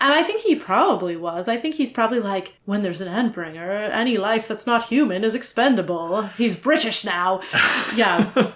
And I think he probably was. I think he's probably like, when there's an Endbringer, any life that's not human is expendable. He's British now. Yeah.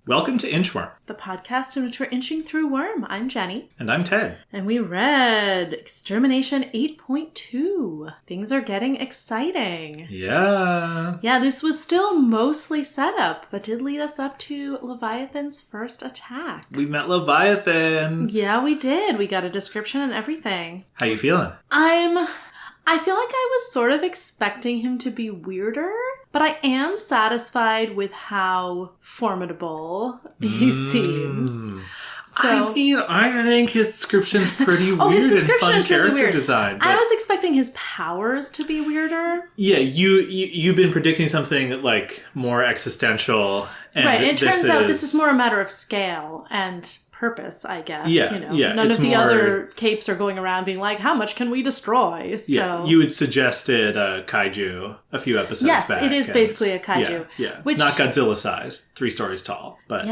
Welcome to Inchworm, the podcast in which we're inching through Worm. I'm Jenny. And I'm Ted. And we read Extermination 8.2. Things are getting exciting. Yeah. Yeah, this was still mostly setup, but did lead us up to Leviathan's first attack. We met Leviathan. Yeah, we did. We got a description and everything. How you feeling? I feel like I was sort of expecting him to be weirder, but I am satisfied with how formidable he seems. So, I think his description's pretty weird his and fun is really character weird. design. I was expecting his powers to be weirder. Yeah, you've been predicting something like more existential. And right, it turns out this is more a matter of scale and purpose, I guess. Yeah, None of the other capes are going around being like, how much can we destroy? So, yeah, you had suggested a kaiju a few episodes back. Yes, it is basically a kaiju. Yeah, which, not Godzilla-sized, 3 stories tall. But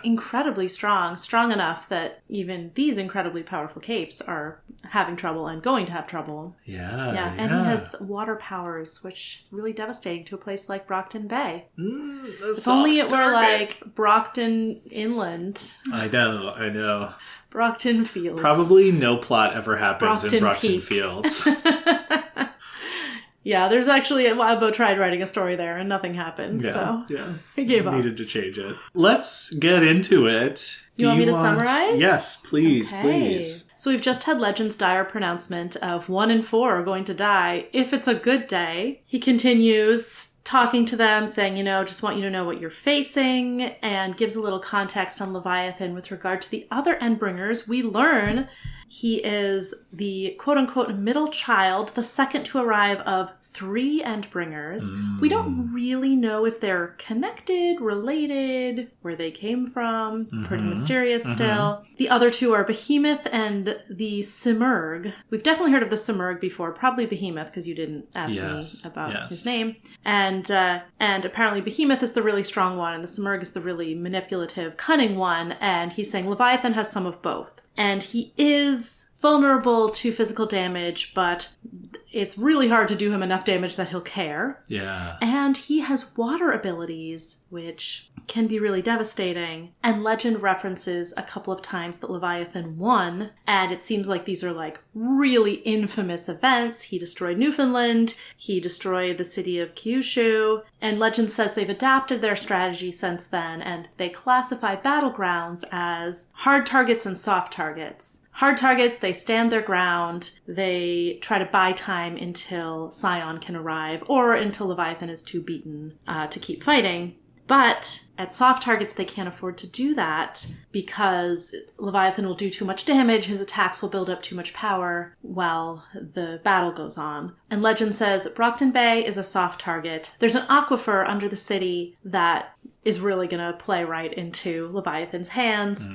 incredibly strong. Strong enough that even these incredibly powerful capes are having trouble and going to have trouble. Yeah. And he has water powers, which is really devastating to a place like Brockton Bay. If only it were like Brockton Inland. I know. Brockton Fields. Probably no plot ever happens in Brockton Peak. Fields. Yeah, there's actually Wildbow tried writing a story there and nothing happened, so he gave up. Needed to change it. Let's get into it. You want me to summarize? Yes, please, please. So we've just had Legend's dire pronouncement of 1 in 4 are going to die if it's a good day. He continues talking to them, saying, just want you to know what you're facing, and gives a little context on Leviathan with regard to the other Endbringers. We learn he is the quote-unquote middle child, the second to arrive of 3 Endbringers. We don't really know if they're connected, related, where they came from. Pretty mysterious still. The other 2 are Behemoth and the Simurgh. We've definitely heard of the Simurgh before, probably Behemoth, because you didn't ask me about his name. And apparently Behemoth is the really strong one, and the Simurgh is the really manipulative, cunning one, and he's saying Leviathan has some of both. And he is vulnerable to physical damage, but it's really hard to do him enough damage that he'll care. Yeah. And he has water abilities, which can be really devastating. And Legend references a couple of times that Leviathan won, and it seems like these are like really infamous events. He destroyed Newfoundland, he destroyed the city of Kyushu, and Legend says they've adapted their strategy since then, and they classify battlegrounds as hard targets and soft targets. Hard targets, they stand their ground, they try to buy time until Scion can arrive, or until Leviathan is too beaten to keep fighting. But at soft targets, they can't afford to do that because Leviathan will do too much damage, his attacks will build up too much power while the battle goes on. And Legend says Brockton Bay is a soft target. There's an aquifer under the city that is really going to play right into Leviathan's hands.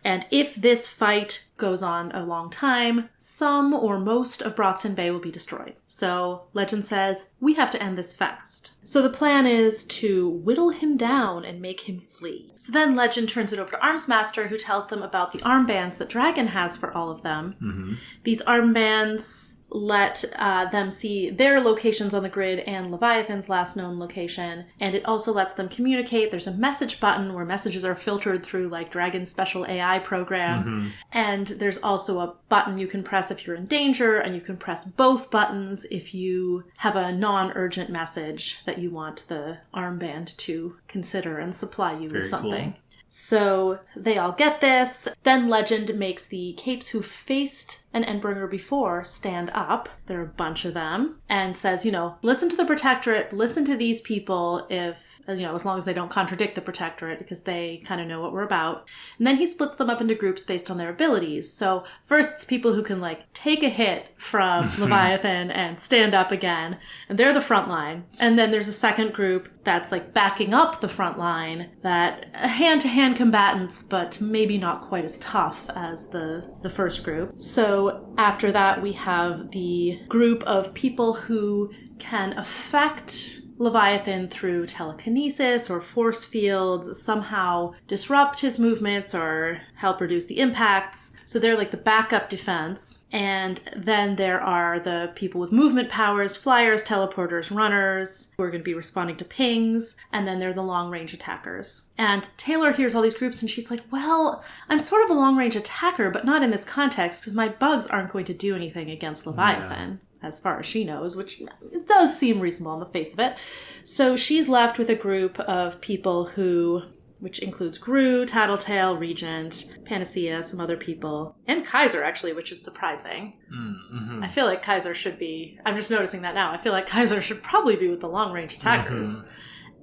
And if this fight goes on a long time, some or most of Brockton Bay will be destroyed. So Legend says, we have to end this fast. So the plan is to whittle him down and make him flee. So then Legend turns it over to Armsmaster, who tells them about the armbands that Dragon has for all of them. These armbands let them see their locations on the grid and Leviathan's last known location, and it also lets them communicate. There's a message button where messages are filtered through like Dragon's special AI program, and there's also a button you can press if you're in danger, and you can press both buttons if you have a non-urgent message that you want the armband to consider and supply you with something. Cool. So they all get this. Then Legend makes the capes who faced an Endbringer before stand up. There are a bunch of them. And says, listen to the Protectorate, listen to these people if, as long as they don't contradict the Protectorate, because they kind of know what we're about. And then he splits them up into groups based on their abilities. So first it's people who can take a hit from Leviathan and stand up again. And they're the front line. And then there's a second group that's backing up the front line, that hand-to-hand combatants, but maybe not quite as tough as the first group. So so after that, we have the group of people who can affect Leviathan through telekinesis or force fields, somehow disrupt his movements or help reduce the impacts. So they're like the backup defense. And then there are the people with movement powers, flyers, teleporters, runners, who are going to be responding to pings. And then they're the long-range attackers. And Taylor hears all these groups and she's like, well, I'm sort of a long-range attacker, but not in this context because my bugs aren't going to do anything against Leviathan. Yeah. As far as she knows, which it does seem reasonable on the face of it. So she's left with a group of people who, which includes Gru, Tattletale, Regent, Panacea, some other people, and Kaiser, actually, which is surprising. Mm-hmm. I feel like Kaiser should be, I'm just noticing that now, I feel like Kaiser should probably be with the long-range attackers. Mm-hmm.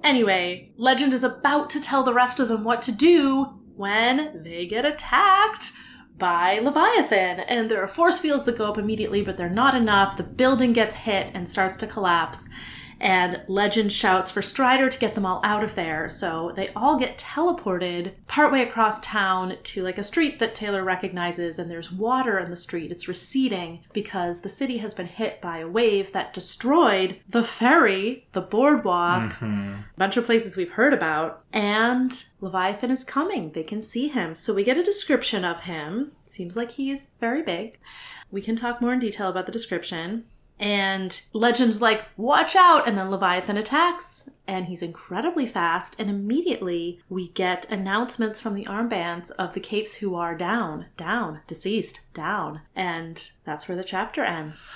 Anyway, Legend is about to tell the rest of them what to do when they get attacked by Leviathan. And there are force fields that go up immediately, but they're not enough. The building gets hit and starts to collapse. And Legend shouts for Strider to get them all out of there. So they all get teleported partway across town to like a street that Taylor recognizes, and there's water in the street. It's receding because the city has been hit by a wave that destroyed the ferry, the boardwalk, a bunch of places we've heard about. And Leviathan is coming. They can see him. So we get a description of him. Seems like he's very big. We can talk more in detail about the description. And Legend's like, watch out! And then Leviathan attacks, and he's incredibly fast, and immediately we get announcements from the armbands of the capes who are down, deceased, down. And that's where the chapter ends.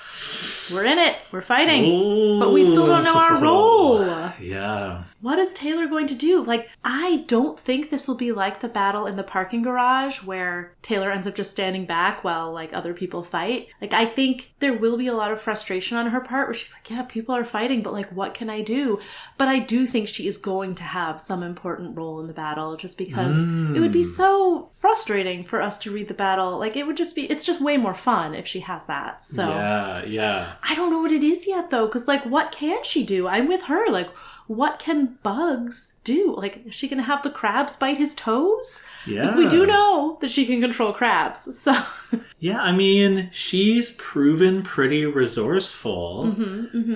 We're in it, we're fighting, Ooh. But we still don't know our role. Yeah. What is Taylor going to do? Like, I don't think this will be like the battle in the parking garage where Taylor ends up just standing back while, like, other people fight. Like, I think there will be a lot of frustration on her part where she's like, yeah, people are fighting, but, like, what can I do? But I do think she is going to have some important role in the battle just because it would be so frustrating for us to read the battle. Like, it would just be, it's just way more fun if she has that. So, yeah. I don't know what it is yet, though, because, like, what can she do? I'm with her. Like, what can bugs do? Like, is she going to have the crabs bite his toes? Yeah. Like, we do know that she can control crabs, so... Yeah, I mean, she's proven pretty resourceful.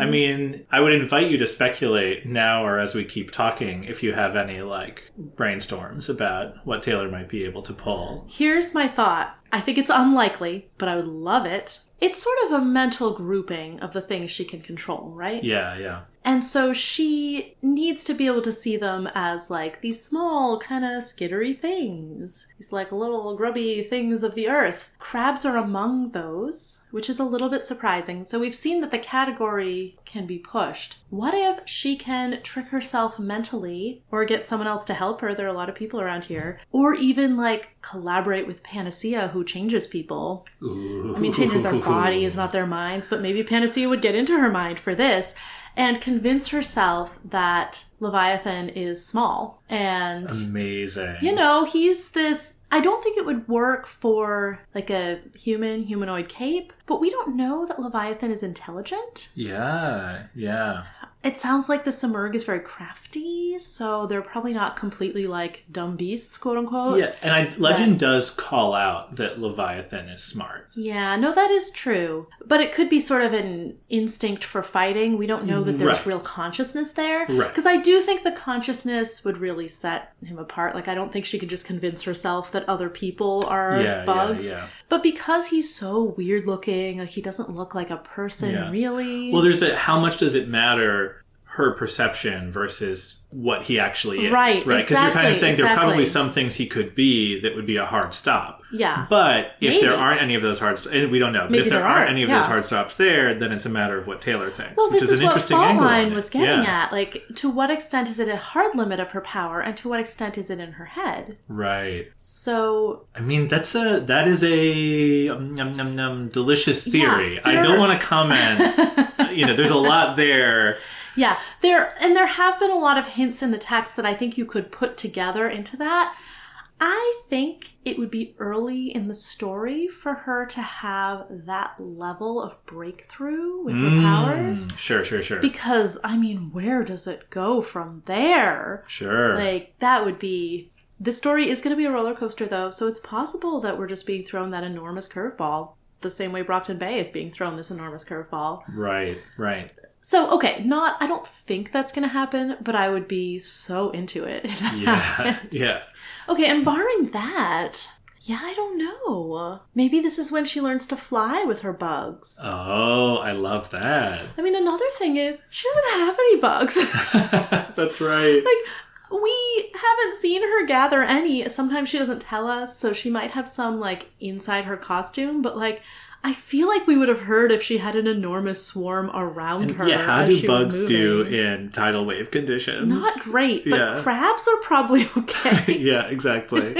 I mean, I would invite you to speculate now or as we keep talking if you have any, like, brainstorms about what Taylor might be able to pull. Here's my thought. I think it's unlikely, but I would love it. It's sort of a mental grouping of the things she can control, right? Yeah. And so she needs to be able to see them as, like, these small, kind of skittery things. These, like, little grubby things of the earth. Crabs are among those, which is a little bit surprising. So we've seen that the category can be pushed. What if she can trick herself mentally or get someone else to help her? There are a lot of people around here. Or even, like, collaborate with Panacea, who changes people. Ooh. I mean, changes their bodies, not their minds, but maybe Panacea would get into her mind for this and convince herself that Leviathan is small. And amazing. You know, he's this... I don't think it would work for, like, a humanoid cape, but we don't know that Leviathan is intelligent. Yeah. It sounds like the Simurgh is very crafty, so they're probably not completely, like, dumb beasts, quote unquote. Yeah, and Legend does call out that Leviathan is smart. Yeah, no, that is true. But it could be sort of an instinct for fighting. We don't know that there's real consciousness there. Right. Because I do think the consciousness would really set him apart. Like, I don't think she could just convince herself that other people are bugs. Yeah. But because he's so weird looking, like, he doesn't look like a person, really. Well, there's how much does it matter her perception versus what he actually is, right? Because you're kind of saying there are probably some things he could be that would be a hard stop. Yeah. But if there aren't any of those hard stops, and we don't know, but if there aren't any of those hard stops there, then it's a matter of what Taylor thinks, well, which is an interesting angle. Well, this is what Faultline was getting at. Like, to what extent is it a hard limit of her power, and to what extent is it in her head? Right. So... I mean, that is a delicious theory. I don't want to comment. There's a lot there. Yeah, there have been a lot of hints in the text that I think you could put together into that. I think it would be early in the story for her to have that level of breakthrough with her powers. Sure. Because, I mean, where does it go from there? Sure. Like, that would be... The story is going to be a roller coaster, though, so it's possible that we're just being thrown that enormous curveball. the same way Brockton Bay is being thrown this enormous curveball. Right. So, okay, I don't think that's going to happen, but I would be so into it. Yeah. Okay, and barring that, yeah, I don't know. Maybe this is when she learns to fly with her bugs. Oh, I love that. I mean, another thing is, she doesn't have any bugs. That's right. Like, we haven't seen her gather any. Sometimes she doesn't tell us, so she might have some, like, inside her costume, but, like, I feel like we would have heard if she had an enormous swarm around her. Yeah, how do bugs do in tidal wave conditions? Not great, but crabs are probably okay. Yeah, exactly.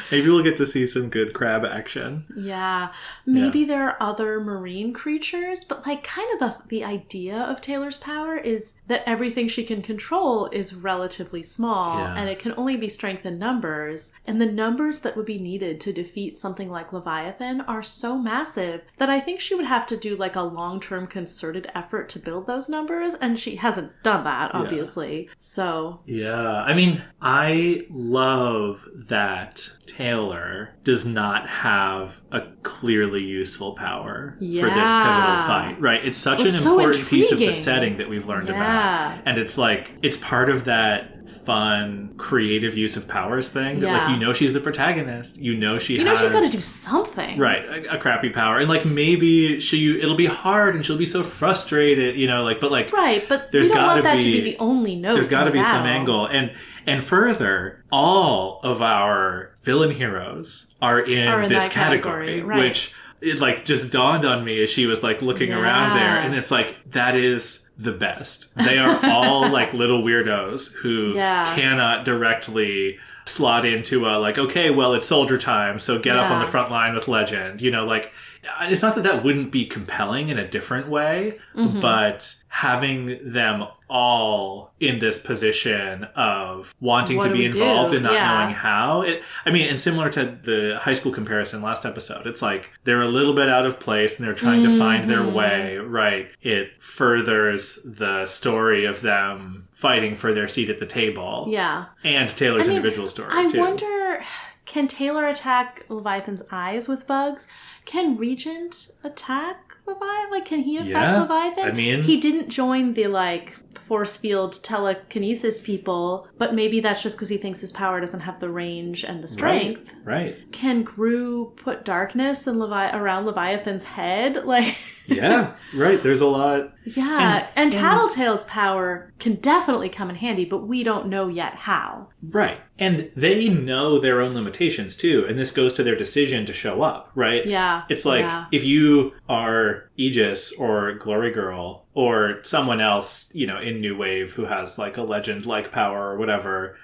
Maybe we'll get to see some good crab action. Yeah. Maybe there are other marine creatures, but like kind of the idea of Taylor's power is that everything she can control is relatively small and it can only be strength in numbers. And the numbers that would be needed to defeat something like Leviathan are so massive that I think she would have to do like a long-term concerted effort to build those numbers. And she hasn't done that, obviously. So. Yeah. I mean, I love that Taylor does not have a clearly useful power for this pivotal fight, right? It's such an important piece of the setting that we've learned about. And it's like, it's part of that fun, creative use of powers thing that like, you know, she's the protagonist. You know, she's got to do something. Right. A crappy power. And like, maybe it'll be hard and she'll be so frustrated, you know, like, but like, right. But there's got to be the only note. There's got to be some angle. And further, all of our villain heroes are in this category, right. Which it like just dawned on me as she was like looking around there. And it's like, that is the best. They are all like little weirdos who cannot directly slot into a like, okay, well, it's soldier time, so get up on the front line with Legend. You know, like, it's not that wouldn't be compelling in a different way, but having them all in this position of wanting to be involved and not knowing how. And similar to the high school comparison last episode, it's like they're a little bit out of place and they're trying to find their way, right? It furthers the story of them fighting for their seat at the table. Yeah. And Taylor's individual story, too. I wonder, can Taylor attack Leviathan's eyes with bugs? Can Regent attack Leviathan? Like, can he affect Leviathan? I mean, he didn't join the, like, force field telekinesis people, but maybe that's just because he thinks his power doesn't have the range and the strength. Right. Can Gru put darkness and around Leviathan's head? Like, yeah, right. There's a lot. Yeah, and Tattletale's power can definitely come in handy, but we don't know yet how. Right. And they know their own limitations, too. And this goes to their decision to show up, right? Yeah. It's like, if you are Aegis or Glory Girl or someone else, you know, in New Wave who has, like, a legend-like power or whatever,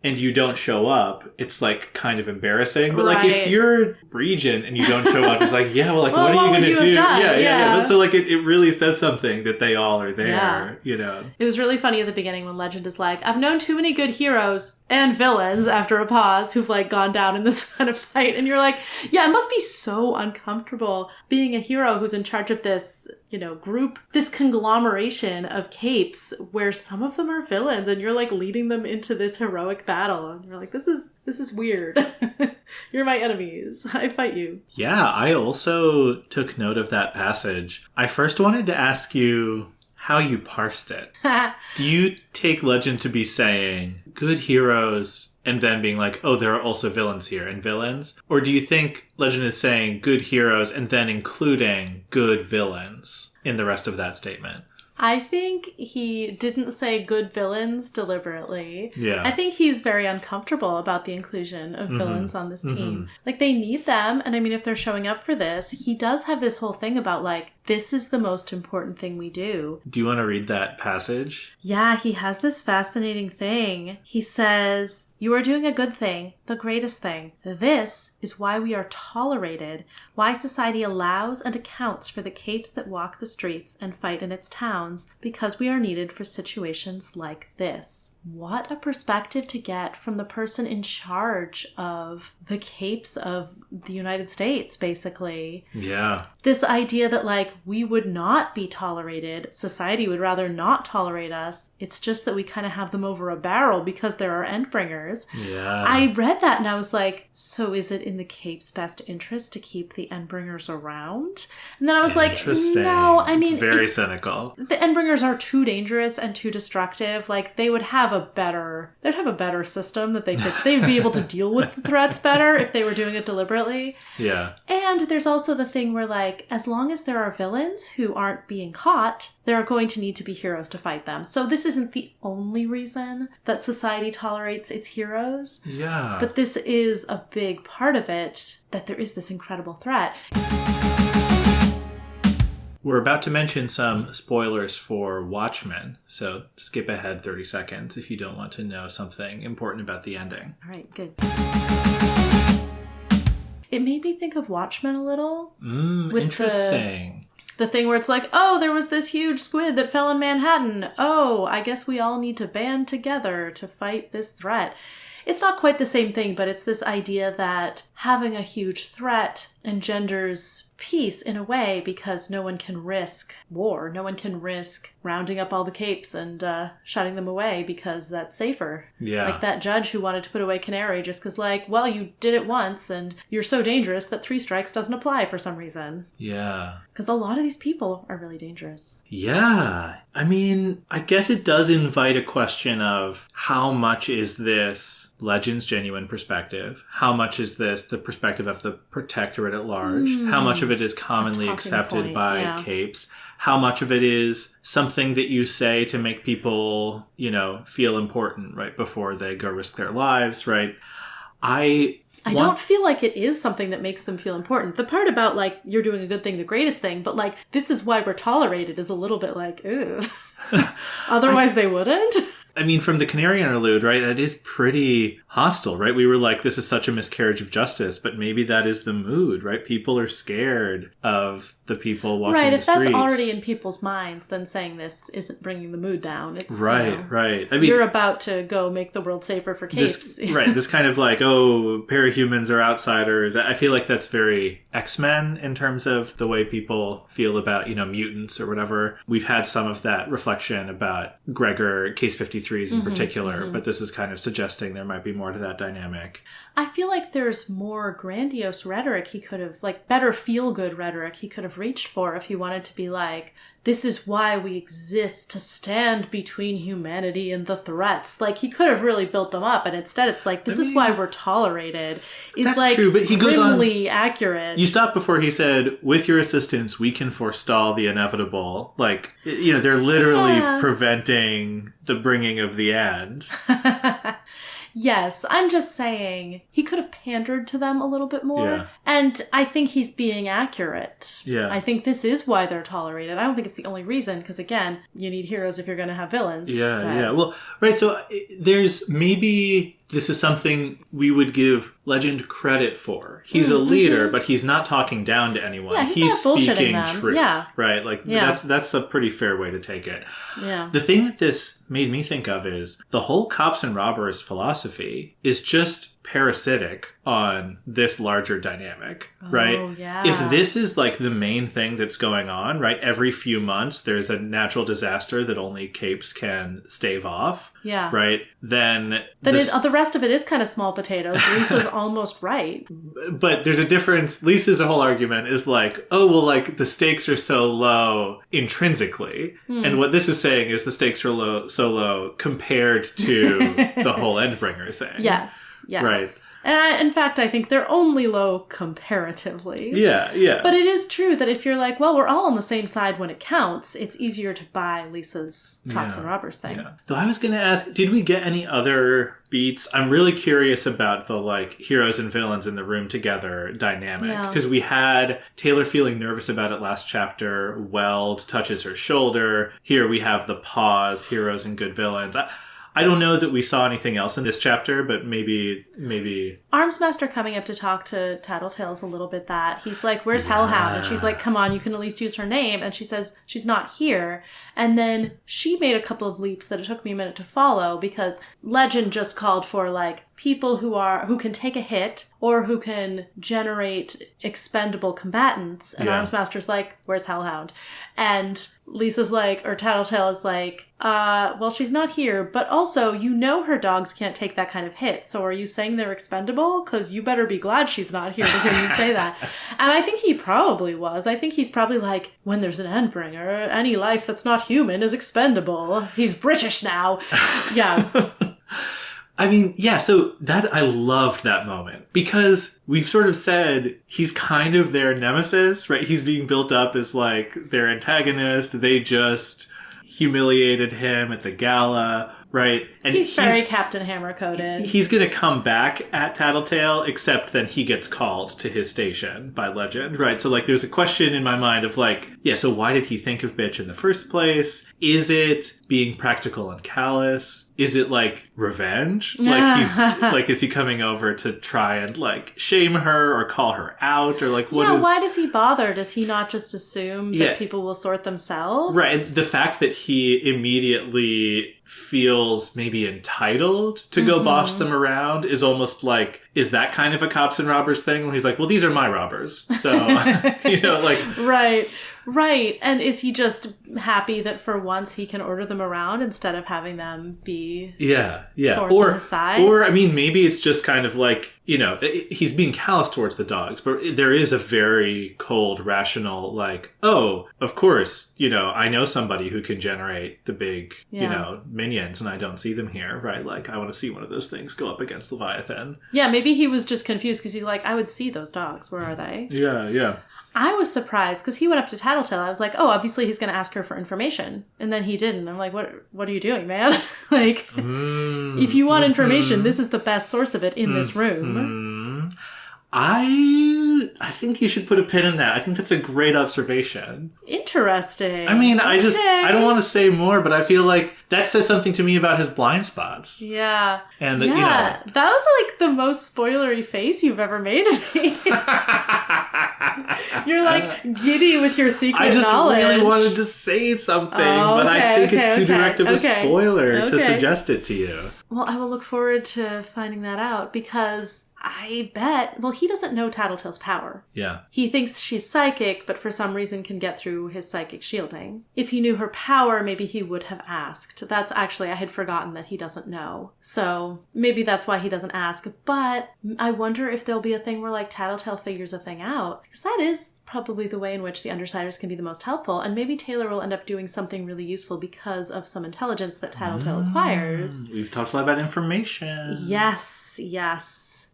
and you don't show up, it's, like, kind of embarrassing. But, like, if you're Regent and you don't show up, it's like, yeah, well, like, what are you going to do? Yeah. But so, like, it really says something that they all are there, you know? It was really funny at the beginning when Legend is like, I've known too many good heroes and villains after a pause who've, like, gone down in this kind of fight. And you're like, yeah, it must be so uncomfortable being a hero who's in charge of this, you know, group, this conglomeration of capes where some of them are villains and you're, like, leading them into this heroic battle. And you're like, this is weird. You're my enemies. I fight you. Yeah, I also took note of that passage. I first wanted to ask you how you parsed it. Do you take Legend to be saying good heroes and then being like, oh, there are also villains here and villains? Or do you think Legend is saying good heroes and then including good villains in the rest of that statement? I think he didn't say good villains deliberately. Yeah. I think he's very uncomfortable about the inclusion of villains on this team. Like, they need them, and I mean, if they're showing up for this, he does have this whole thing about, like, this is the most important thing we do. Do you want to read that passage? Yeah, he has this fascinating thing. He says, you are doing a good thing, the greatest thing. This is why we are tolerated, why society allows and accounts for the capes that walk the streets and fight in its towns, because we are needed for situations like this. What a perspective to get from the person in charge of the capes of the United States, basically. Yeah. This idea that, like, like, we would not be tolerated. Society would rather not tolerate us. It's just that we kind of have them over a barrel because there are Endbringers. Yeah. I read that and I was like, so is it in the Cape's best interest to keep the Endbringers around? And then I was like, no, I mean, it's very cynical. The Endbringers are too dangerous and too destructive. Like, they'd have a better system that they'd be able to deal with the threats better if they were doing it deliberately. Yeah. And there's also the thing where, like, as long as there are villains who aren't being caught, there are going to need to be heroes to fight them. So this isn't the only reason that society tolerates its heroes. Yeah. But this is a big part of it, that there is this incredible threat. We're about to mention some spoilers for Watchmen, so skip ahead 30 seconds if you don't want to know something important about the ending. All right, good. It made me think of Watchmen a little. Interesting. The thing where it's like, oh, there was this huge squid that fell in Manhattan. Oh, I guess we all need to band together to fight this threat. It's not quite the same thing, but it's this idea that having a huge threat engenders peace in a way, because no one can risk war. No one can risk rounding up all the capes and shutting them away because that's safer. Yeah. Like that judge who wanted to put away Canary just because, like, well, you did it once and you're so dangerous that 3 strikes doesn't apply for some reason. Yeah. Because a lot of these people are really dangerous. Yeah. I mean, I guess it does invite a question of how much is this Legend's genuine perspective? How much is this the perspective of the Protectorate at large? How much of it is commonly accepted by capes? How much of it is something that you say to make people, feel important right before they go risk their lives, right? I don't feel like it is something that makes them feel important. The part about, like, you're doing a good thing, the greatest thing, but, like, this is why we're tolerated is a little bit like, ew. Otherwise they wouldn't. I mean, from the Canary interlude, right, that is pretty hostile, right? We were like, this is such a miscarriage of justice, but maybe that is the mood, right? People are scared of the people walking the streets. Right, if that's already in people's minds, then saying this isn't bringing the mood down. It's, right. I mean, you're about to go make the world safer for capes. This kind of like, oh, parahumans are outsiders. I feel like that's very X-Men in terms of the way people feel about, mutants or whatever. We've had some of that reflection about Gregor, Case 53s in particular, but this is kind of suggesting there might be more to that dynamic. I feel like there's more grandiose rhetoric he could have, like, better feel-good rhetoric he could have reached for if he wanted to be like, this is why we exist, to stand between humanity and the threats. Like, he could have really built them up, and instead it's like, this is why we're tolerated. Is that's like true, but he goes on accurate. You stopped before he said, with your assistance, we can forestall the inevitable. Like, they're literally preventing the bringing of the end. Yes, I'm just saying he could have pandered to them a little bit more. Yeah. And I think he's being accurate. Yeah. I think this is why they're tolerated. I don't think it's the only reason, because again, you need heroes if you're going to have villains. Yeah. Well, right, so there's maybe this is something we would give Legend credit for. He's a leader, but he's not talking down to anyone. Yeah, he's speaking truth. Yeah. Right? Like, that's a pretty fair way to take it. Yeah. The thing that this made me think of is the whole cops and robbers philosophy is just parasitic on this larger dynamic, right? Oh, yeah. If this is like the main thing that's going on, right? Every few months there's a natural disaster that only capes can stave off. Yeah. Right? Then the rest of it is kind of small potatoes. Lisa's almost right. But there's a difference. Lisa's whole argument is like, oh, well, like the stakes are so low intrinsically. And what this is saying is the stakes are so low compared to the whole Endbringer thing. Yes. Right. And in fact, I think they're only low comparatively. Yeah. But it is true that if you're like, well, we're all on the same side when it counts, it's easier to buy Lisa's cops and robbers thing. Yeah. Though I was going to ask, did we get any other beats? I'm really curious about the, like, heroes and villains in the room together dynamic. Because we had Taylor feeling nervous about it last chapter. Weld touches her shoulder. Here we have the pause, heroes and good villains. I don't know that we saw anything else in this chapter, but maybe Armsmaster coming up to talk to Tattletale is a little bit that. He's like, where's Hellhound? And she's like, come on, you can at least use her name. And she says she's not here. And then she made a couple of leaps that it took me a minute to follow because legend just called for like people who can take a hit or who can generate expendable combatants. And Armsmaster's like, where's Hellhound? And Lisa's like, or Tattletale is like, well, she's not here, but also, her dogs can't take that kind of hit. So are you saying they're expendable? Because you better be glad she's not here to hear you say that. And I think he probably was. I think he's probably like, when there's an Endbringer, any life that's not human is expendable. He's British now. Yeah. I mean, yeah, so I loved that moment because we've sort of said he's kind of their nemesis, right? He's being built up as like their antagonist. They just humiliated him at the gala, right? And he's very Captain Hammer coded. He's going to come back at Tattletale, except then he gets called to his station by legend, right? So like there's a question in my mind of like, yeah, so why did he think of bitch in the first place? Is it being practical and callous? Is it like revenge? Like he's like, is he coming over to try and like shame her or call her out or like what is... why does he bother? Does he not just assume that people will sort themselves? Right. And the fact that he immediately feels maybe entitled to go boss them around is almost like, is that kind of a cops and robbers thing? Where he's like, well, these are my robbers. So, like... Right. And is he just happy that for once he can order them around instead of having them be thorns on his side? Or, I mean, maybe it's just kind of like, he's being callous towards the dogs, but there is a very cold, rational, like, oh, of course, I know somebody who can generate the big, minions and I don't see them here, right? Like, I want to see one of those things go up against Leviathan. Yeah, maybe he was just confused because he's like, I would see those dogs. Where are they? Yeah. I was surprised because he went up to Tattletale. I was like, oh, obviously he's going to ask her for information. And then he didn't. I'm like, what are you doing, man? Like, if you want information, this is the best source of it in this room. I think you should put a pin in that. I think that's a great observation. Interesting. I mean, I don't want to say more, but I feel like that says something to me about his blind spots. Yeah. And that was like the most spoilery face you've ever made of me. You're like giddy with your secret knowledge. I just really wanted to say something, but I think it's too direct of a spoiler to suggest it to you. Well, I will look forward to finding that out because I bet... Well, he doesn't know Tattletale's power. Yeah. He thinks she's psychic, but for some reason can get through his psychic shielding. If he knew her power, maybe he would have asked. That's actually... I had forgotten that he doesn't know. So maybe that's why he doesn't ask. But I wonder if there'll be a thing where, like, Tattletale figures a thing out. Because that is probably the way in which the Undersiders can be the most helpful. And maybe Taylor will end up doing something really useful because of some intelligence that Tattletale acquires. We've talked a lot about information. Yes.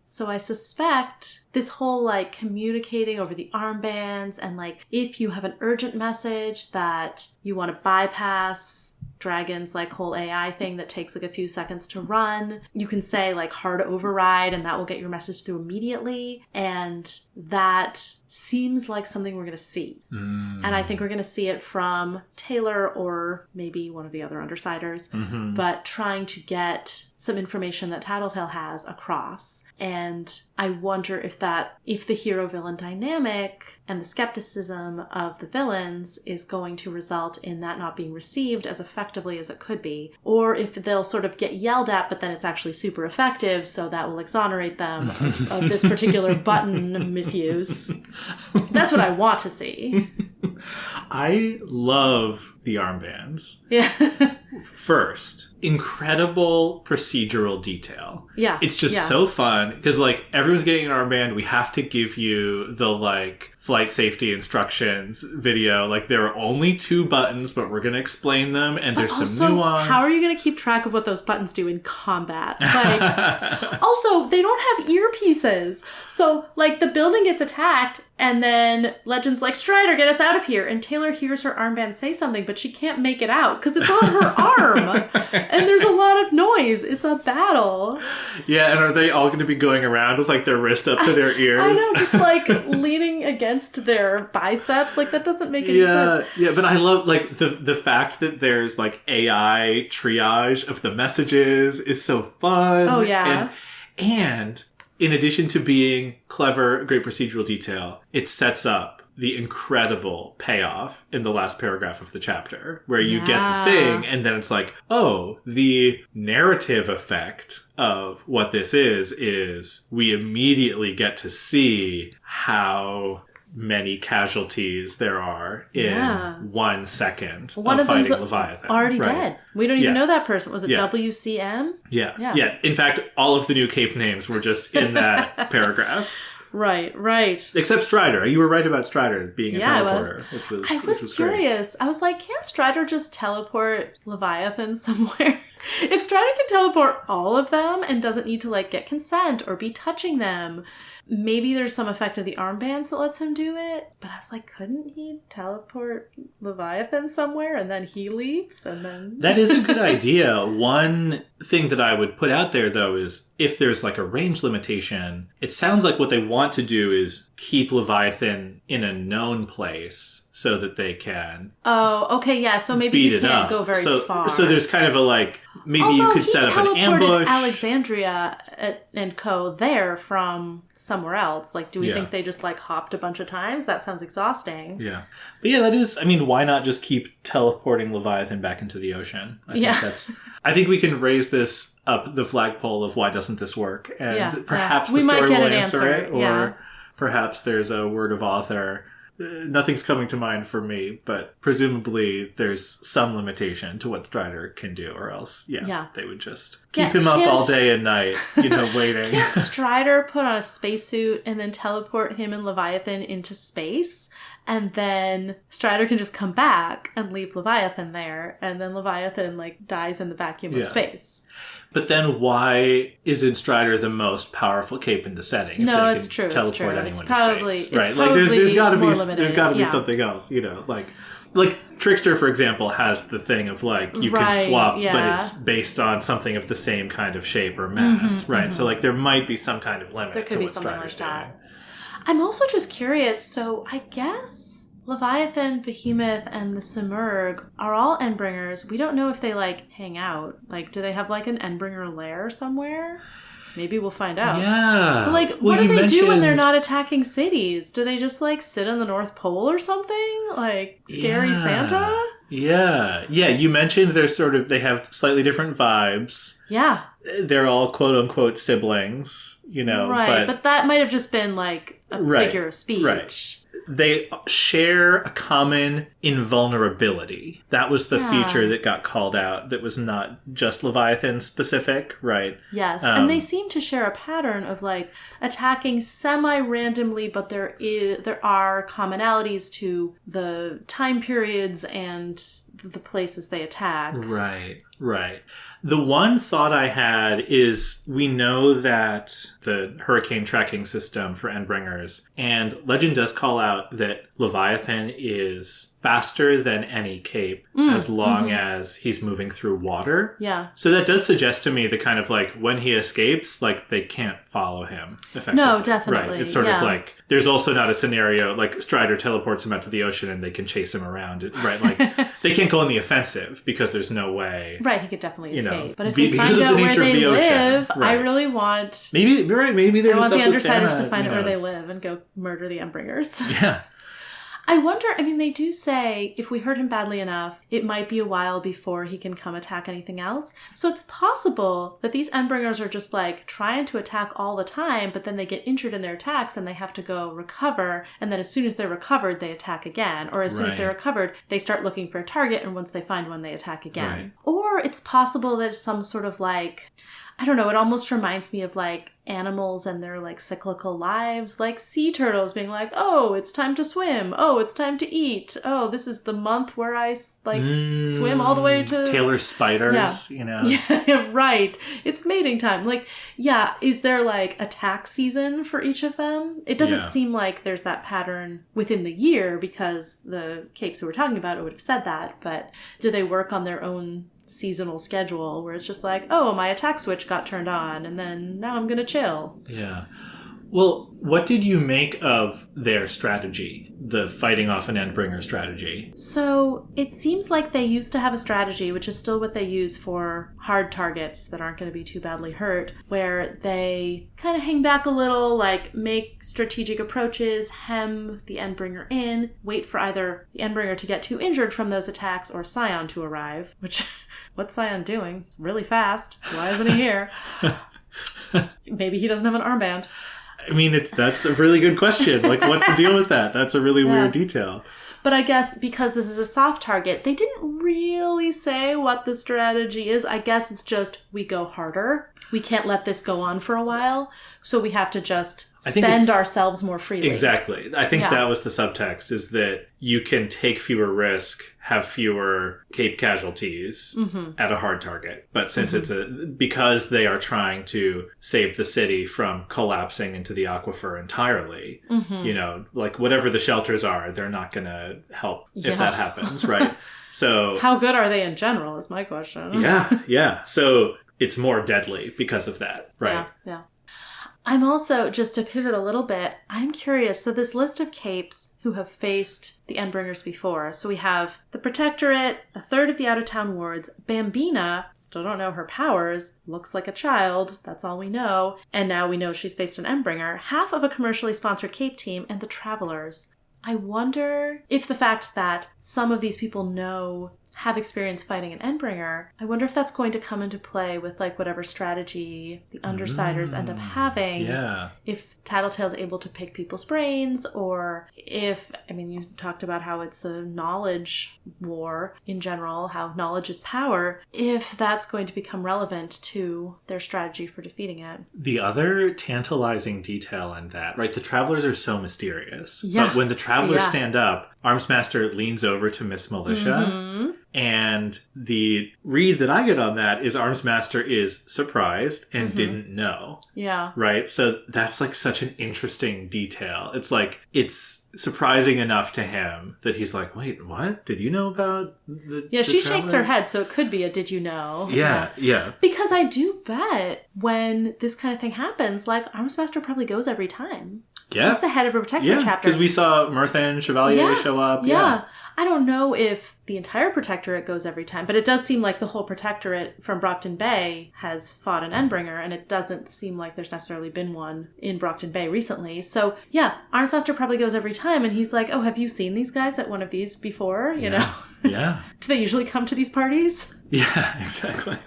So I suspect this whole, like, communicating over the armbands and, like, if you have an urgent message that you want to bypass Dragon's, like, whole AI thing that takes, like, a few seconds to run, you can say, like, hard override and that will get your message through immediately. And that seems like something we're going to see. And I think we're going to see it from Taylor or maybe one of the other Undersiders, but trying to get some information that Tattletale has across. And I wonder if the hero-villain dynamic and the skepticism of the villains is going to result in that not being received as effectively as it could be, or if they'll sort of get yelled at, but then it's actually super effective, so that will exonerate them of this particular button misuse. That's what I want to see. I love the armbands. Yeah. First, incredible procedural detail. Yeah. It's just so fun because, like, everyone's getting an armband. We have to give you the, like, flight safety instructions video. Like, there are only 2 buttons, but we're going to explain them, and there's some nuance. How are you going to keep track of what those buttons do in combat? Like, also, they don't have earpieces. So, like, the building gets attacked, and then Legend's like, Strider, get us out of here. And Taylor hears her armband say something, but she can't make it out because it's on her arm. And there's a lot of noise. It's a battle. Yeah, and are they all going to be going around with, like, their wrist up to their ears? I know, just, like, leaning against their biceps. Like, that doesn't make any sense. Yeah, but I love, like, the fact that there's, like, AI triage of the messages is so fun. Oh, yeah. And in addition to being clever, great procedural detail, it sets up the incredible payoff in the last paragraph of the chapter, where you get the thing, and then it's like, oh, the narrative effect of what this is we immediately get to see how many casualties there are in 1 second One of fighting them's Leviathan. Already dead. We don't even know that person. Was it Yeah. WCM? Yeah. In fact, all of the new cape names were just in that paragraph. Right. Except Strider. You were right about Strider being a teleporter. I was curious. Great. I was like, can't Strider just teleport Leviathan somewhere? If Strider can teleport all of them and doesn't need to like get consent or be touching them, maybe there's some effect of the armbands that lets him do it. But I was like, couldn't he teleport Leviathan somewhere and then he leaves and then... That is a good idea. One thing that I would put out there, though, is if there's like a range limitation, it sounds like what they want to do is keep Leviathan in a known place so that they can okay, yeah. So maybe beat he it can't up. go very far. So there's kind of a like, maybe you could set up an ambush. Alexandria and co. there from somewhere else. Like, do we think they just like hopped a bunch of times? That sounds exhausting. Yeah. But yeah, that is, I mean, why not just keep teleporting Leviathan back into the ocean? I think we can raise this up the flagpole of why doesn't this work? And perhaps the story will answer it. Or perhaps there's a word of author. Nothing's coming to mind for me, but presumably there's some limitation to what Strider can do, or else, they would just keep him up all day and night, waiting. Can't Strider put on a spacesuit and then teleport him and Leviathan into space? And then Strider can just come back and leave Leviathan there, and then Leviathan, like, dies in the vacuum of space. But then why isn't Strider the most powerful cape in the setting? No, it's true. Teleport anyone it's probably, to space, right? Like there's got to be something else, like Trickster, for example, has the thing of like you can swap, but it's based on something of the same kind of shape or mass, right? So like there might be some kind of limit to what Strider's doing. I'm also just curious. So I guess Leviathan, Behemoth, and the Simurgh are all Endbringers. We don't know if they, like, hang out. Like, do they have, like, an Endbringer lair somewhere? Maybe we'll find out. Yeah. But, like, what do they do when they're not attacking cities? Do they just, like, sit on the North Pole or something? Like, scary Santa? Yeah. Yeah, you mentioned they have slightly different vibes. Yeah. They're all quote-unquote siblings, Right, but that might have just been, like, a figure of speech. Right. They share a common invulnerability. That was the feature that got called out that was not just Leviathan specific, right? Yes, and they seem to share a pattern of like attacking semi-randomly, but there are commonalities to the time periods and the places they attack. Right. The one thought I had is we know that the hurricane tracking system for Endbringers, and legend does call out that Leviathan is faster than any cape as long as he's moving through water. Yeah. So that does suggest to me the kind of like when he escapes, like they can't follow him effectively. No, definitely. Right. It's sort of like there's also not a scenario like Strider teleports him out to the ocean and they can chase him around. Right. Like they can't go on the offensive because there's no way. Right. He could definitely escape. But if we find out where they live, I really want... Maybe they're I want the just Undersiders to find out where they live and go murder the Endbringers. Yeah. I wonder, I mean, they do say if we hurt him badly enough, it might be a while before he can come attack anything else. So it's possible that these Endbringers are just like trying to attack all the time, but then they get injured in their attacks and they have to go recover. And then as soon as they're recovered, they attack again. Or as soon as they're recovered, they start looking for a target. And once they find one, they attack again. Right. Or it's possible that some sort of like, I don't know, it almost reminds me of like animals and their like cyclical lives, like sea turtles being like, oh, it's time to swim. Oh, it's time to eat. Oh, this is the month where I like swim all the way to... Taylor spiders, Yeah, right. It's mating time. Like, yeah, is there like attack season for each of them? It doesn't seem like there's that pattern within the year because the capes who we're talking about would have said that, but do they work on their own seasonal schedule where it's just like, oh, my attack switch got turned on and then now I'm gonna chill? Yeah. Well, what did you make of their strategy? The fighting off an Endbringer strategy? So it seems like they used to have a strategy, which is still what they use for hard targets that aren't going to be too badly hurt, where they kind of hang back a little, like make strategic approaches, hem the Endbringer in, wait for either the Endbringer to get too injured from those attacks or Scion to arrive, which, what's Scion doing? It's really fast. Why isn't he here? Maybe he doesn't have an armband. I mean, that's a really good question. Like, what's the deal with that? That's a really weird detail. But I guess because this is a soft target, they didn't really say what the strategy is. I guess it's just, we go harder. We can't let this go on for a while. So we have to just spend ourselves more freely. Exactly. I think that was the subtext, is that you can take fewer risk, have fewer cape casualties at a hard target. But since because they are trying to save the city from collapsing into the aquifer entirely, you know, like whatever the shelters are, they're not going to help if that happens, right? So how good are they in general is my question. Yeah. So it's more deadly because of that, right? Yeah. I'm also, just to pivot a little bit, I'm curious. So this list of capes who have faced the Endbringers before. So we have the Protectorate, a third of the out-of-town wards, Bambina, still don't know her powers, looks like a child, that's all we know. And now we know she's faced an Endbringer, half of a commercially sponsored cape team, and the Travelers. I wonder if the fact that some of these people have experience fighting an Endbringer, I wonder if that's going to come into play with like whatever strategy the Undersiders end up having. Yeah. If Tattletale's able to pick people's brains, or if, I mean, you talked about how it's a knowledge war in general, how knowledge is power, if that's going to become relevant to their strategy for defeating it. The other tantalizing detail in that, right, the Travelers are so mysterious. Yeah. But when the Travelers stand up, Armsmaster leans over to Miss Militia. And the read that I get on that is Armsmaster is surprised and didn't know. Yeah. Right? So that's like such an interesting detail. It's like, it's surprising enough to him that he's like, wait, what? Did you know about the she Travelers? shakes her head, so it could be a did you know? Yeah. Because I do bet when this kind of thing happens, like, Armsmaster probably goes every time. Yeah. He's the head of a Protectorate chapter. Because we saw Murthan Chevalier show up. Yeah. I don't know if the entire Protectorate goes every time, but it does seem like the whole Protectorate from Brockton Bay has fought an Endbringer, and it doesn't seem like there's necessarily been one in Brockton Bay recently. So, yeah, Armsmaster probably goes every time, and he's like, oh, have you seen these guys at one of these before? You know? Yeah. Do they usually come to these parties? Yeah, exactly.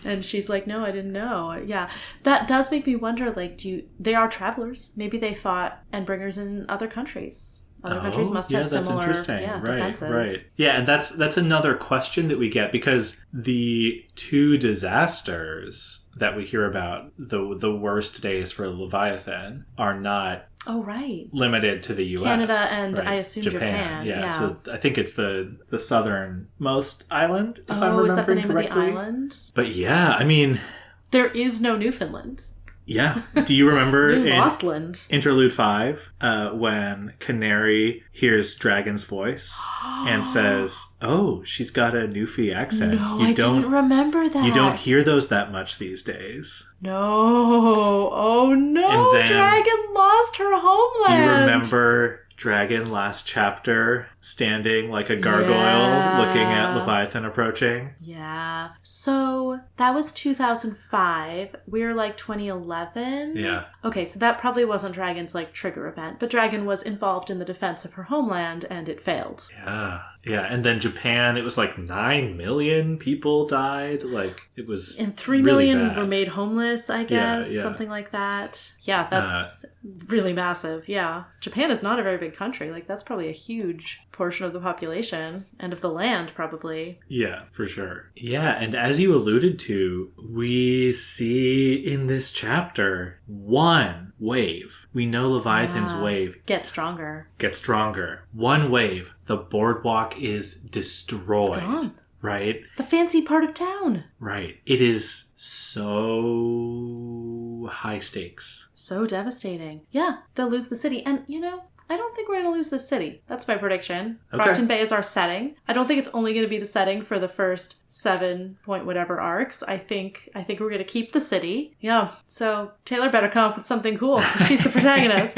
And she's like, no, I didn't know. Yeah. That does make me wonder, like, they are Travelers. Maybe they fought Endbringers in other countries. Other countries must have similar defenses. Right. Yeah, and that's another question that we get, because the two disasters that we hear about, the worst days for Leviathan, are not limited to the U.S. Canada and I assume Japan. Yeah. So I think it's the southernmost island, if I'm remembering correctly. Is that the name of the island? But yeah, I mean, there is no Newfoundland. Yeah. Do you remember in Newlostland. Interlude 5 when Canary hears Dragon's voice and says, oh, she's got a Newfie accent. No, I didn't remember that. You don't hear those that much these days. No. Oh, no. Then, Dragon lost her homeland. Do you remember Dragon last chapter standing like a gargoyle looking at Leviathan approaching? Yeah. So that was 2005. We were like 2011. Yeah. Okay, so that probably wasn't Dragon's like trigger event, but Dragon was involved in the defense of her homeland and it failed. Yeah. Yeah, and then Japan, it was like 9 million people died. Like, it was and 3 really million bad. Were made homeless, I guess. Something like that. Yeah, that's really massive. Yeah. Japan is not a very big country. Like, that's probably a huge portion of the population and of the land, probably. Yeah, for sure. Yeah, and as you alluded to, we see in this chapter one wave. We know Leviathan's wave gets stronger. One wave. The boardwalk is destroyed. It's gone. Right? The fancy part of town. Right. It is so high stakes. So devastating. Yeah, they'll lose the city. And, you know, I don't think we're going to lose the city. That's my prediction. Okay. Brockton Bay is our setting. I don't think it's only going to be the setting for the first 7 point whatever arcs. I think we're going to keep the city. Yeah. So Taylor better come up with something cool. She's the protagonist.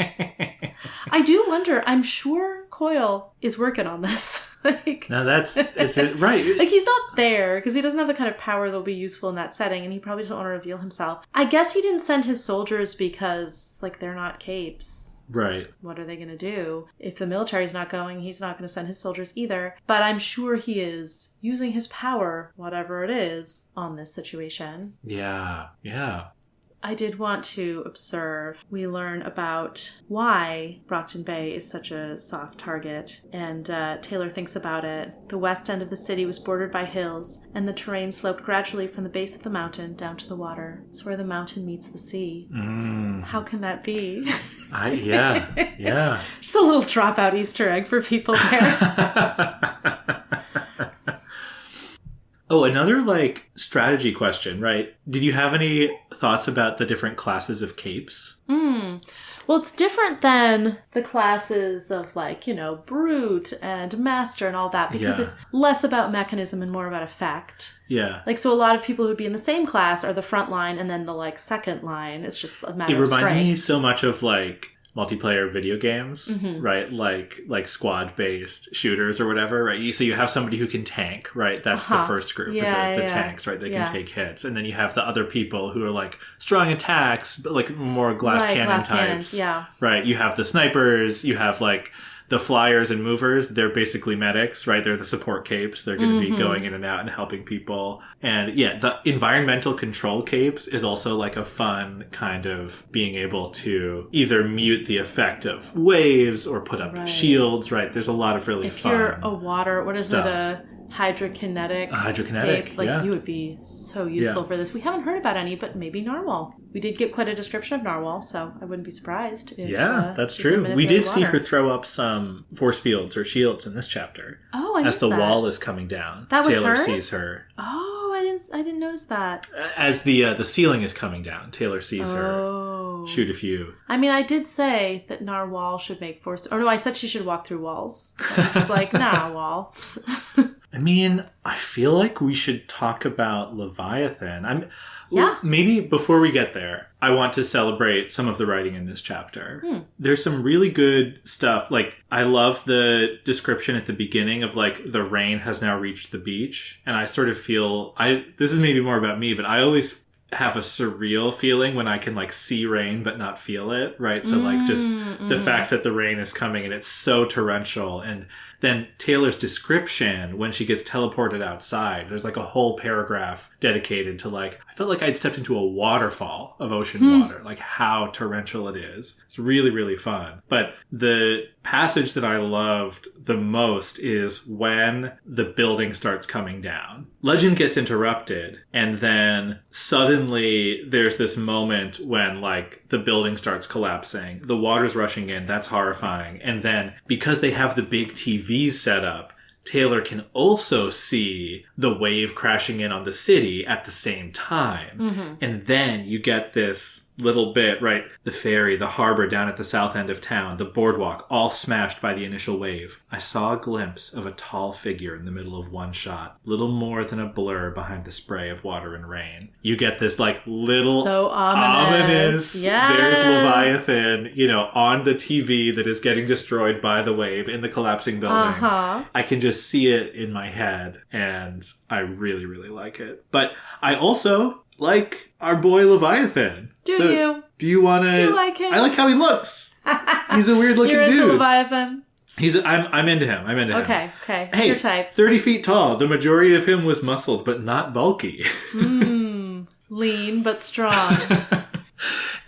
I do wonder. I'm sure Coyle is working on this. No, it's right. Like, he's not there because he doesn't have the kind of power that'll be useful in that setting, and he probably doesn't want to reveal himself. I guess he didn't send his soldiers because, like, they're not capes. Right. What are they going to do? If the military's not going, he's not going to send his soldiers either. But I'm sure he is using his power, whatever it is, on this situation. Yeah. Yeah. I did want to observe, we learn about why Brockton Bay is such a soft target, and Taylor thinks about it. The west end of the city was bordered by hills, and the terrain sloped gradually from the base of the mountain down to the water. It's where the mountain meets the sea. How can that be? Yeah. Just a little dropout Easter egg for people there. Oh, another, like, strategy question, right? Did you have any thoughts about the different classes of capes? Well, it's different than the classes of, like, brute and master and all that, because it's less about mechanism and more about effect. Yeah. Like, so a lot of people who'd be in the same class are the front line and then the, like, second line. It's just a matter of strength. It reminds me so much of, like, multiplayer video games, right? Like squad-based shooters or whatever, right? So you have somebody who can tank, right? That's the first group, the tanks, right? They can take hits. And then you have the other people who are like strong attacks, but like more glass cannon types. Right? You have the snipers, you have like the flyers and movers. They're basically medics, right? They're the support capes. They're going to be going in and out and helping people. And yeah, the environmental control capes is also like a fun kind of being able to either mute the effect of waves or put up shields, right? There's a lot of really fun If you're a water, what is stuff. it, a hydrokinetic cape? Like, you would be so useful for this. We haven't heard about any, but maybe narwhal. We did get quite a description of narwhal, so I wouldn't be surprised if that's true. We did see her throw up some force fields or shields in this chapter. Oh, I missed that. As the that. wall is coming down. That was Taylor her? sees her. Oh, I didn't notice that. As the ceiling is coming down, Taylor sees her shoot a few. I mean, I did say that narwhal should make force... Oh, no, I said she should walk through walls. It's like, narwhal. I mean, I feel like we should talk about Leviathan. Yeah. Maybe before we get there, I want to celebrate some of the writing in this chapter. There's some really good stuff. Like, I love the description at the beginning of, like, the rain has now reached the beach. And I sort of feel... This is maybe more about me, but I always have a surreal feeling when I can, like, see rain but not feel it, right? So, like, just the fact that the rain is coming and it's so torrential. And then Taylor's description when she gets teleported outside, there's like a whole paragraph dedicated to, like, I felt like I'd stepped into a waterfall of ocean water, like how torrential it is. It's really, really fun. But the passage that I loved the most is when the building starts coming down. Legend gets interrupted, and then suddenly there's this moment when, like, the building starts collapsing. The water's rushing in. That's horrifying. And then because they have the big TVs set up, Taylor can also see the wave crashing in on the city at the same time. And then you get this little bit, right? The ferry, the harbor down at the south end of town, the boardwalk, all smashed by the initial wave. I saw a glimpse of a tall figure in the middle of one shot, little more than a blur behind the spray of water and rain. You get this, like, little so ominous. Yes. There's Leviathan, on the TV that is getting destroyed by the wave in the collapsing building. I can just see it in my head, and I really, really like it. But I also like our boy Leviathan. Do you want to... Do you like him? I like how he looks. He's a weird looking You're dude. into Leviathan? I'm into him. Okay. It's Hey, your type. 30 feet tall. The majority of him was muscled, but not bulky. Lean, but strong.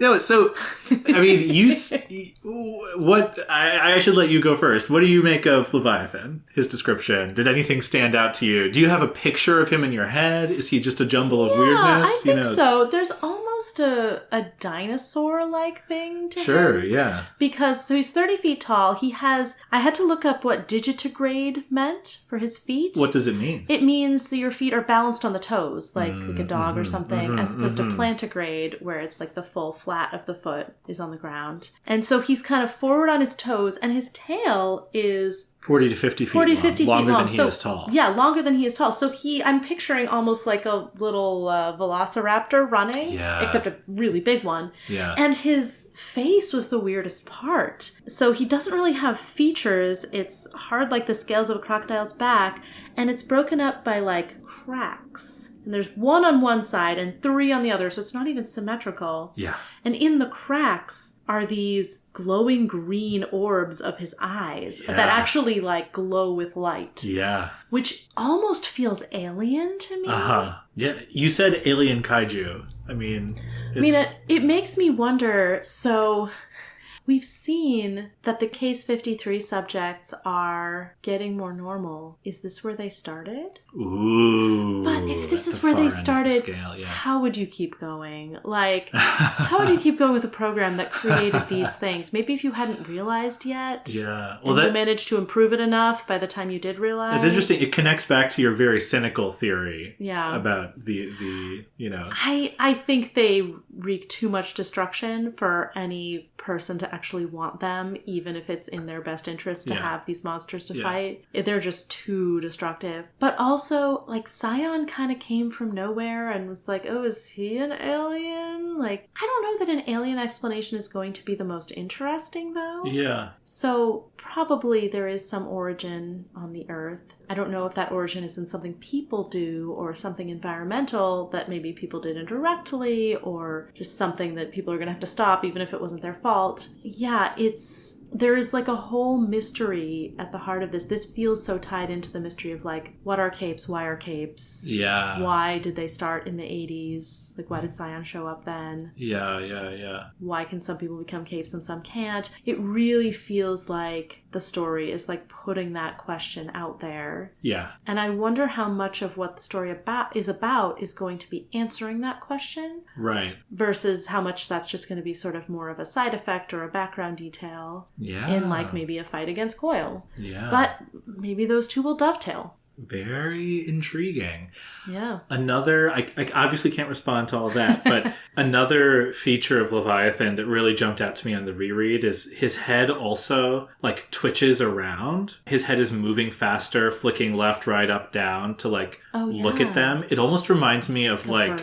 No, so, I mean, I should let you go first. What do you make of Leviathan? His description. Did anything stand out to you? Do you have a picture of him in your head? Is he just a jumble of weirdness? I think so. There's almost almost a dinosaur-like thing to him. Sure, yeah. Because, so he's 30 feet tall. I had to look up what digitigrade meant for his feet. What does it mean? It means that your feet are balanced on the toes, like a dog or something, as opposed to plantigrade, where it's like the full flat of the foot is on the ground. And so he's kind of forward on his toes, and his tail is 40 to 50 feet long. Longer than he is tall. Yeah, longer than he is tall. So I'm picturing almost like a little velociraptor running, except a really big one. Yeah. And his face was the weirdest part. So he doesn't really have features. It's hard like the scales of a crocodile's back, and it's broken up by like cracks. And there's one on one side and 3 on the other, so it's not even symmetrical. Yeah. And in the cracks are these glowing green orbs of his eyes that actually like glow with light. Yeah. Which almost feels alien to me. Uh-huh. Yeah. You said alien kaiju. I mean, it makes me wonder, so we've seen that the Case 53 subjects are getting more normal. Is this where they started? Ooh. But if this is where they started, how would you keep going? Like, how would you keep going with a program that created these things? Maybe if you hadn't realized yet. Yeah. Well, you managed to improve it enough by the time you did realize. It's interesting. It connects back to your very cynical theory. Yeah. About the I think they wreak too much destruction for any person to actually want them, even if it's in their best interest to have these monsters to fight. They're just too destructive. But also, like, Scion kind of came from nowhere and was like, oh, is he an alien? Like, I don't know that an alien explanation is going to be the most interesting, though. Yeah. So probably there is some origin on the Earth. I don't know if that origin is in something people do or something environmental that maybe people did indirectly, or just something that people are going to have to stop even if it wasn't their fault. Yeah, there is like a whole mystery at the heart of this. This feels so tied into the mystery of like, what are capes? Why are capes? Yeah. Why did they start in the 80s? Like, why did Scion show up then? Yeah. Why can some people become capes and some can't? It really feels like the story is like putting that question out there. Yeah. And I wonder how much of what the story is going to be answering that question. Right. Versus how much that's just going to be sort of more of a side effect or a background detail. Yeah. In like maybe a fight against Coil. Yeah. But maybe those two will dovetail. Very intriguing. Yeah. Another, I obviously can't respond to all that, but another feature of Leviathan that really jumped out to me on the reread is his head also like twitches around. His head is moving faster, flicking left, right, up, down to like look at them. It almost reminds me of like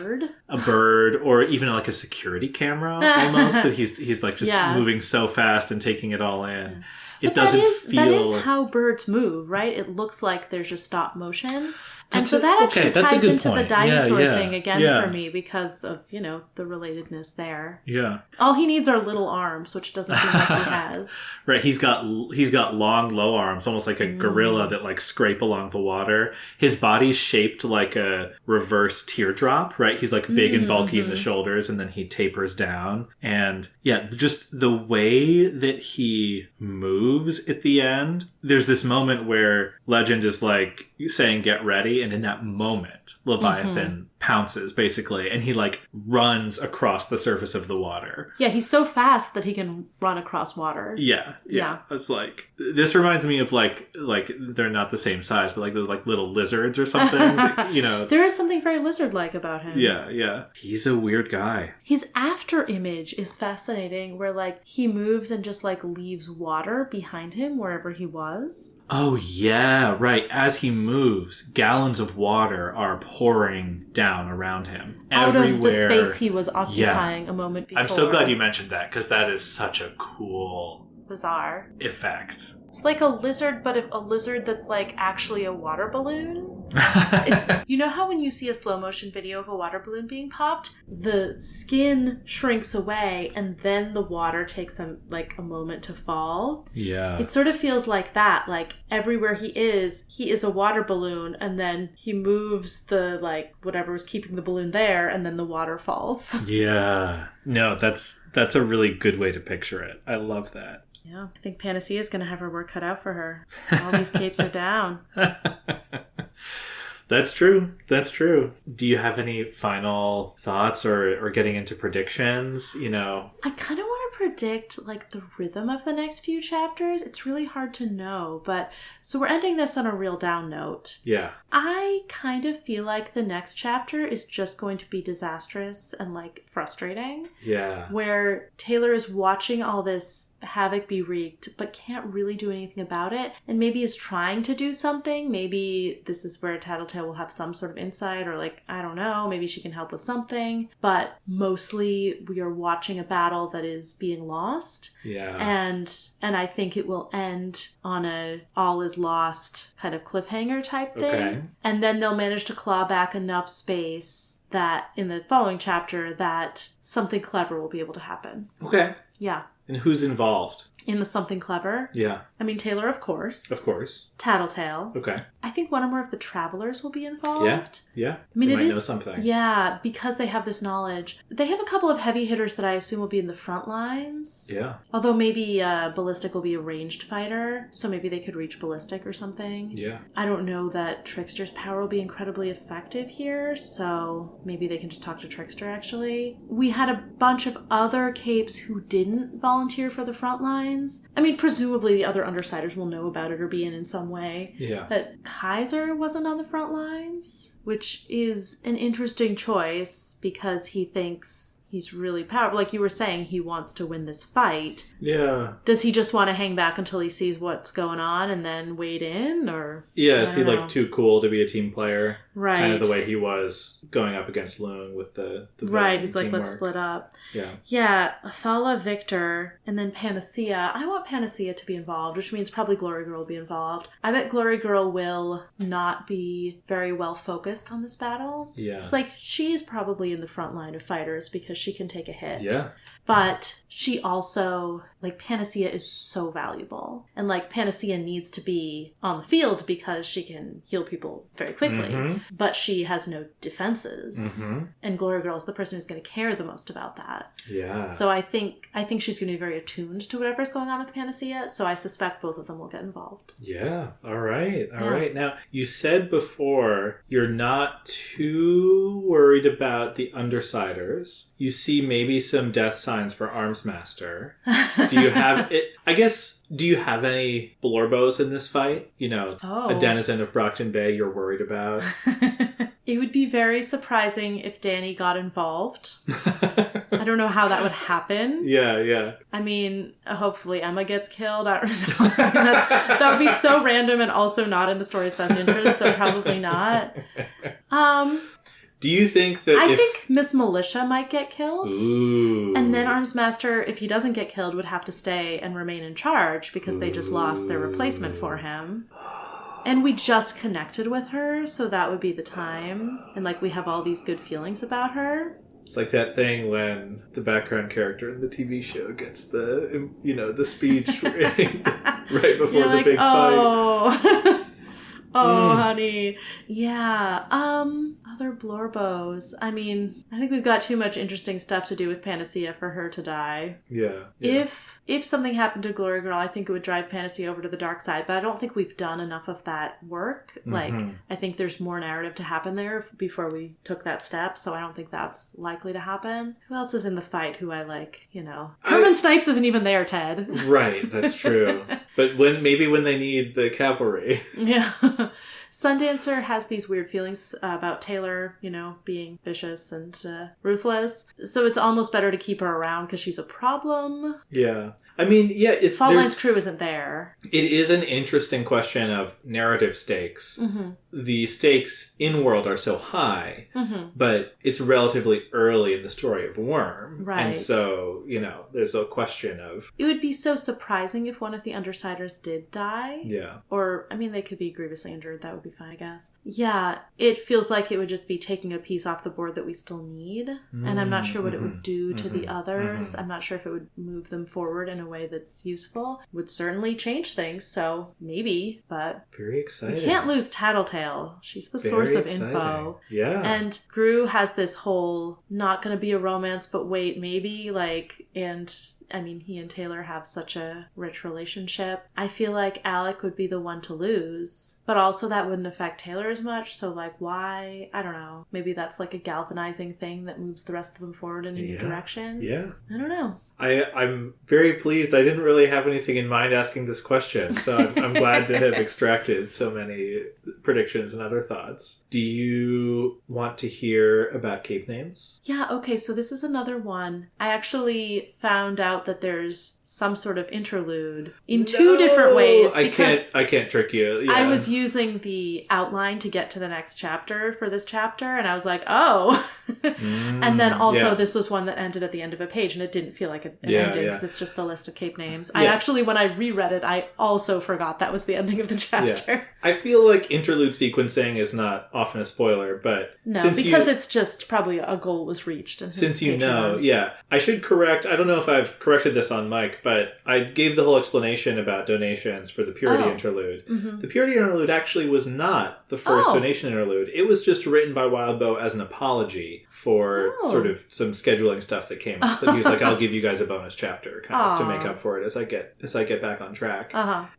a bird or even like a security camera almost, that he's like just moving so fast and taking it all in. That is how birds move, right? It looks like there's just stop motion. And so that actually ties into the dinosaur thing again for me because of, the relatedness there. Yeah. All he needs are little arms, which doesn't seem like he has. Right. He's got long, low arms, almost like a gorilla that like scrape along the water. His body's shaped like a reverse teardrop, right? He's like big and bulky in the shoulders, and then he tapers down. And just the way that he moves at the end, there's this moment where Legend is like saying, get ready. And in that moment, Leviathan pounces, basically, and he, like, runs across the surface of the water. Yeah, he's so fast that he can run across water. Yeah. It's like, this reminds me of, like they're not the same size, but, like little lizards or something, There is something very lizard-like about him. Yeah. He's a weird guy. His after image is fascinating, where, like, he moves and just, like, leaves water behind him wherever he was. Oh, yeah, right. As he moves, gallons of water are pouring down around him. Out of the space he was occupying a moment before. I'm so glad you mentioned that, because that is such a cool... bizarre effect. It's like a lizard, but a lizard that's like actually a water balloon. It's how when you see a slow motion video of a water balloon being popped, the skin shrinks away and then the water takes a moment to fall. Yeah. It sort of feels like that. Like everywhere he is a water balloon, and then he moves the whatever was keeping the balloon there, and then the water falls. Yeah. No, that's a really good way to picture it. I love that. Yeah, I think Panacea is going to have her work cut out for her. All these capes are down. That's true. That's true. Do you have any final thoughts or getting into predictions? You know, I kind of want to predict like the rhythm of the next few chapters. It's really hard to know, but so we're ending this on a real down note. Yeah. I kind of feel like the next chapter is just going to be disastrous and like frustrating. Yeah. Where Taylor is watching all this havoc be wreaked, but can't really do anything about it, and maybe is trying to do something. Maybe this is where Tattletale will have some sort of insight, or like, I don't know, maybe she can help with something, but mostly we are watching a battle that is being lost. Yeah. And I think it will end on a all is lost kind of cliffhanger type thing. Okay. And then they'll manage to claw back enough space that in the following chapter that something clever will be able to happen. Okay. Yeah. And who's involved? In the something clever? Yeah. I mean, Taylor, of course. Of course. Tattletale. Okay. I think one or more of the travelers will be involved. Yeah. Yeah. I mean, they it might is, know something. Yeah, because they have this knowledge. They have a couple of heavy hitters that I assume will be in the front lines. Yeah. Although maybe Ballistic will be a ranged fighter, so maybe they could reach Ballistic or something. Yeah. I don't know that Trickster's power will be incredibly effective here, so maybe they can just talk to Trickster, actually. We had a bunch of other capes who didn't volunteer for the front lines. I mean, presumably the other Undersiders will know about it or be in some way. Yeah. But Kaiser wasn't on the front lines, which is an interesting choice because he thinks he's really powerful. Like you were saying, he wants to win this fight. Yeah. Does he just want to hang back until he sees what's going on and then wade in? Or yeah, is he like too cool to be a team player? Right. Kind of the way he was going up against Loon with the right, he's like, teamwork. let's split up. Yeah. Yeah, Athala, Victor, and then Panacea. I want Panacea to be involved, which means probably Glory Girl will be involved. I bet Glory Girl will not be very well focused on this battle. Yeah. It's like, she's probably in the front line of fighters because she can take a hit. Yeah. But she also, like, Panacea is so valuable. And, like, Panacea needs to be on the field because she can heal people very quickly. Mm-hmm. But she has no defenses. Mm-hmm. And Glory Girl is the person who's going to care the most about that. Yeah. So I think she's going to be very attuned to whatever's going on with Panacea. So I suspect both of them will get involved. Yeah. All right. All right. Now, you said before you're not too worried about the Undersiders. You see maybe some death signs for Armsmaster. Do you have it? I guess, do you have any Blorbos in this fight? You know, a denizen of Brockton Bay you're worried about? It would be very surprising if Danny got involved. I don't know how that would happen. Yeah, yeah. I mean, hopefully Emma gets killed. I don't know. That would be so random and also not in the story's best interest, so probably not. Do you think that I think Miss Militia might get killed. Ooh. And then Armsmaster, if he doesn't get killed, would have to stay and remain in charge because they just lost their replacement for him. And we just connected with her, so that would be the time. And, like, we have all these good feelings about her. It's like that thing when the background character in the TV show gets the, you know, the speech right before You're the like, big fight. Honey. Yeah. Other Blorbos. I mean, I think we've got too much interesting stuff to do with Panacea for her to die. Yeah. If something happened to Glory Girl, I think it would drive Panacea over to the dark side, but I don't think we've done enough of that work. Mm-hmm. Like, I think there's more narrative to happen there before we took that step, so I don't think that's likely to happen. Who else is in the fight who I like, you know? Herman Snipes isn't even there, Ted. Right, that's true. But maybe when they need the cavalry. Yeah. Sundancer has these weird feelings about Taylor, you know, being vicious and ruthless. So it's almost better to keep her around because she's a problem. Yeah. I mean, yeah. If Fault Line's crew isn't there. It is an interesting question of narrative stakes. Mm-hmm. The stakes in-world are so high, but it's relatively early in the story of Worm. Right. And so, you know, there's a question of... It would be so surprising if one of the Undersiders did die. Yeah. Or, I mean, they could be grievously injured. That would be fine, I guess. Yeah, it feels like it would just be taking a piece off the board that we still need. And I'm not sure what it would do to the others. I'm not sure if it would move them forward in a way that's useful. It would certainly change things, so maybe, but... Very exciting. You can't lose Tattletale. She's the source of info. Yeah. And Gru has this whole, not gonna be a romance, but wait, maybe, like, and I mean, he and Taylor have such a rich relationship. I feel like Alec would be the one to lose, but also that wouldn't affect Taylor as much. So, like, why? I don't know. Maybe that's like a galvanizing thing that moves the rest of them forward in a new direction. Yeah. I don't know. I'm very pleased. I didn't really have anything in mind asking this question, so I'm glad to have extracted so many predictions and other thoughts. Do you want to hear about cape names? Yeah, okay, so this is another one. I actually found out that there's some sort of interlude in two different ways. I can't trick you. Yeah. I was using the outline to get to the next chapter for this chapter, and I was like, oh. And then also this was one that ended at the end of a page, and it didn't feel like an ending because it's just the list of cape names. I actually, when I reread it, I also forgot that was the ending of the chapter. Yeah. I feel like interlude sequencing is not often a spoiler, but because it's just probably a goal was reached. And since you know, I should correct. I don't know if I've corrected this on mic, but I gave the whole explanation about donations for the Purity interlude. Mm-hmm. The Purity interlude actually was not the first donation interlude. It was just written by Wildbow as an apology for sort of some scheduling stuff that came up. That he was like, I'll give you guys a bonus chapter kind of to make up for it as I get back on track.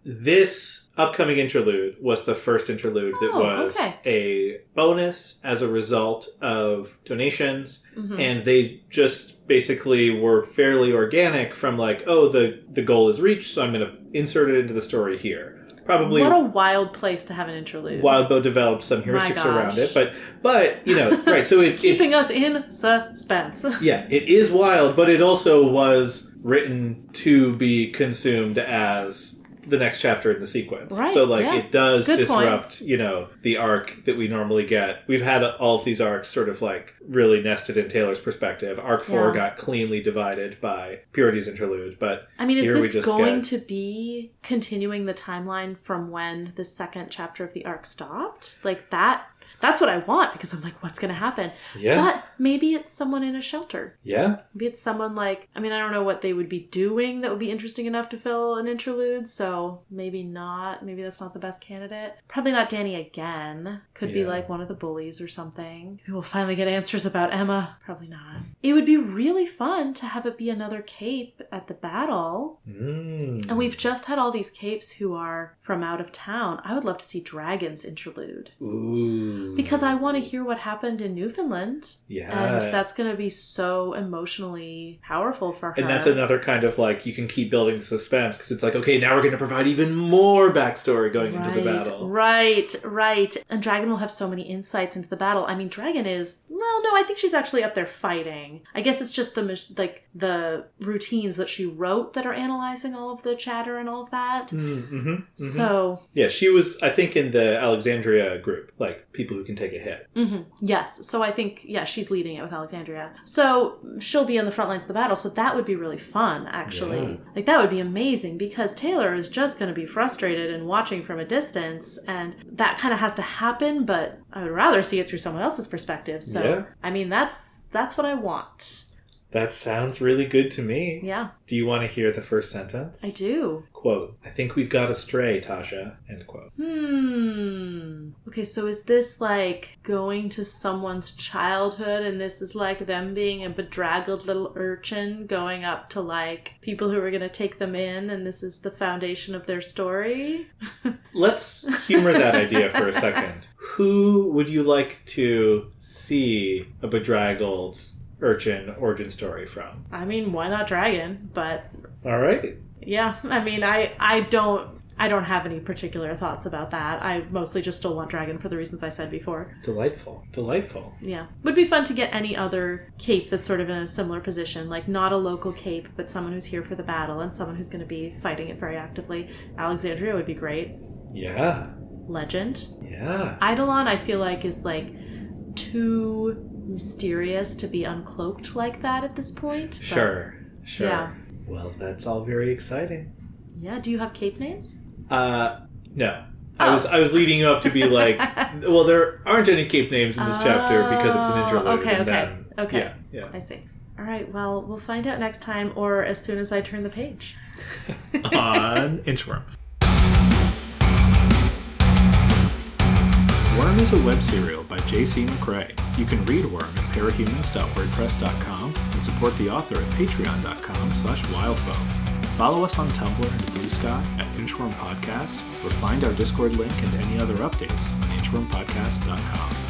This upcoming interlude was the first interlude that was a bonus as a result of donations, and they just basically were fairly organic from like, oh, the goal is reached, so I'm going to insert it into the story here. Probably what a wild place to have an interlude. Wildbow developed some heuristics around it, but you know, right? So keeping us in suspense. Yeah, it is wild, but it also was written to be consumed as the next chapter in the sequence. Right, so like it does Good disrupt, you know, the arc that we normally get. We've had all of these arcs sort of like really nested in Taylor's perspective. Arc 4 got cleanly divided by Purity's interlude, but I mean, is this going to be continuing the timeline from when the second chapter of the arc stopped? Like that's what I want, because I'm like, what's going to happen? Yeah. But maybe it's someone in a shelter. Yeah. Maybe it's someone like, I mean, I don't know what they would be doing that would be interesting enough to fill an interlude, so maybe not. Maybe that's not the best candidate. Probably not Danny again. Could be like one of the bullies or something. Maybe we'll finally get answers about Emma. Probably not. It would be really fun to have it be another cape at the battle. And we've just had all these capes who are from out of town. I would love to see Dragon's interlude. Ooh. Because I want to hear what happened in Newfoundland. Yeah. And that's going to be so emotionally powerful for her. And that's another kind of like, you can keep building the suspense, because it's like, okay, now we're going to provide even more backstory going into the battle. Right. And Dragon will have so many insights into the battle. I mean, Dragon is, well, no, I think she's actually up there fighting. I guess it's just the routines that she wrote that are analyzing all of the chatter and all of that. So. Yeah, she was, I think, in the Alexandria group, like people who can take a hit. Yes. So I think, she's leading it with Alexandria. So she'll be on the front lines of the battle. So that would be really fun, actually. Yeah. Like, that would be amazing, because Taylor is just going to be frustrated and watching from a distance. And that kind of has to happen, but I would rather see it through someone else's perspective. So, I mean, that's what I want. That sounds really good to me. Yeah. Do you want to hear the first sentence? I do. Quote, "I think we've got astray, Tasha." End quote. Okay, so is this like going to someone's childhood, and this is like them being a bedraggled little urchin going up to like people who are going to take them in, and this is the foundation of their story? Let's humor that idea for a second. Who would you like to see a bedraggled urchin origin story from? I mean, why not Dragon? But all right. Yeah, I mean, I don't have any particular thoughts about that. I mostly just still want Dragon for the reasons I said before. Delightful. Yeah. Would be fun to get any other cape that's sort of in a similar position, like not a local cape, but someone who's here for the battle and someone who's going to be fighting it very actively. Alexandria would be great. Yeah. Legend. Yeah. Eidolon, I feel like, is like too mysterious to be uncloaked like that at this point. Sure. Yeah. Well, that's all very exciting. Yeah. Do you have cape names? No. I was leading you up to be like, well, there aren't any cape names in this chapter because it's an interlude. Okay. Yeah. I see. All right. Well, we'll find out next time, or as soon as I turn the page. On Inchworm. Worm Worm is a web serial by J.C. McRae. You can read Worm at parahumans.wordpress.com and support the author at patreon.com/wildbow. Follow us on Tumblr and Blue Sky at Inchworm Podcast, or find our Discord link and any other updates on inchwormpodcast.com.